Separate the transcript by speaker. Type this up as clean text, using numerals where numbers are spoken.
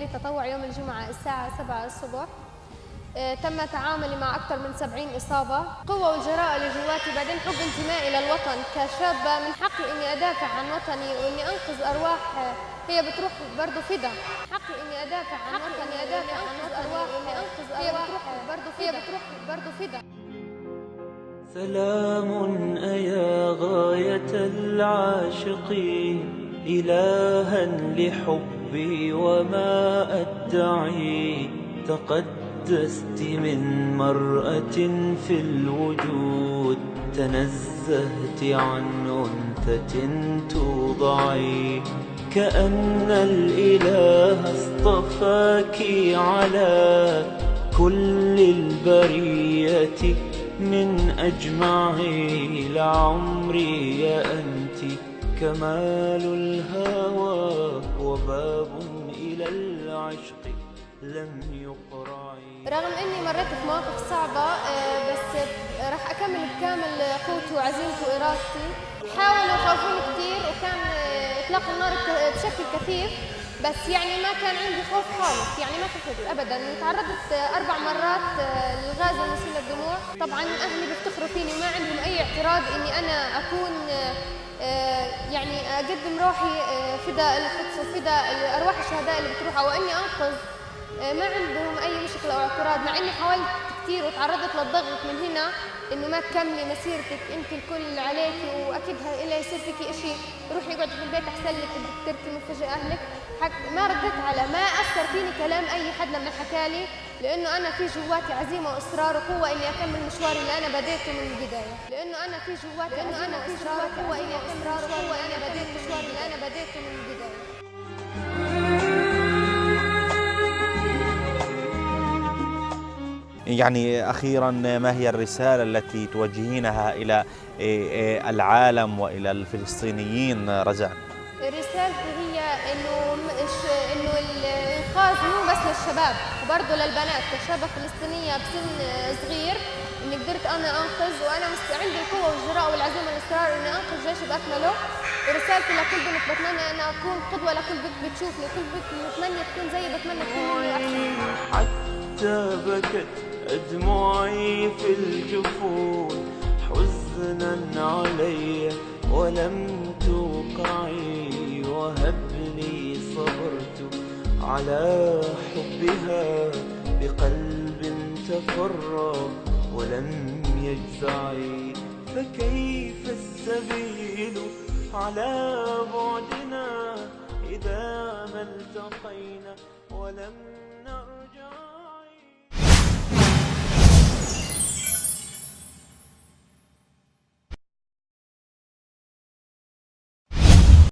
Speaker 1: لي تطوع يوم الجمعة الساعة 7 الصبح. تم تعاملي مع أكثر من 70 إصابة. قوة والجراءة اللي جواتي، بعدين حب انتمائي للوطن كشابة. من حقي إني أدافع عن وطني وإني أنقذ أرواح هي بتروح برضه فدا. حقي إني أدافع عن وطني، أدافع عن أرواح وإني أنقذ أرواح هي بتروح برضه فدا.
Speaker 2: سلام أيا غاية العاشقين، إلها لحبي وما أدعي. تقدست من مرأة في الوجود، تنزهت عن أنثى توضعي. كأن الإله اصطفاك على كل البرية من أجمعي. لعمري يا أنت كمال الهوى، وباب إلى العشق لم يقرعي.
Speaker 1: رغم إني مريت في مواقف صعبة بس راح أكمل بكامل قوتي وعزيمتي وإرادتي. حاولوا يخوفوني كثير وكان إطلاق النار بشكل كثيف، بس يعني ما كان عندي خوف خالص، يعني ما خفت ابدا. تعرضت 4 مرات للغاز المسيل للدموع. طبعا اهلي بيفتخروا فيني وما عندهم اي اعتراض اني انا اكون يعني اقدم روحي فداء القدس وفداء ارواح الشهداء اللي بتروح، او اني انقذ. ما عندهم اي مشكله او اعتراض، مع اني حاولت كثير وتعرضت للضغط من هنا انه ما تكملي مسيرتك، انت الكل عليك واكيد الا يصير فيكي شيء، روحي اقعدي في البيت احسن لك، بدك تركي مفاجاه اهلك. ما ردت على، ما اثر فيني كلام اي حد لما حكالي، لانه انا في جواتي عزيمه واصرار وقوه اني اكمل مشواري اللي انا بديته من البدايه. لانه انا في جواتي قوه اني اكمل مشواري اللي انا بديته من البدايه.
Speaker 3: يعني أخيراً، ما هي الرسالة التي توجهينها إلى العالم وإلى الفلسطينيين رزان؟
Speaker 1: رسالتي هي إنه الإنقاذ مو بس للشباب، وبرضه للبنات. كشابة فلسطينية بسن صغير إني قدرت أنا أنقذ، وأنا عندي القوة والجراءة والعزيمة والإصرار إني أنقذ جيش بأكمله. ورسالتي لكل بنت، بتمنى أن أكون قدوة لكل بنت بتشوفني، كل بنت بتمنى تكون زيي، بتمنى تكون مني أحسن.
Speaker 2: حتى بكت أدمعي في الجفون حزنا علي ولم توقعي. وهبني صبرت على حبها بقلب تفرى ولم يجزعي. فكيف السبيل على بعدنا إذا ما التقينا ولم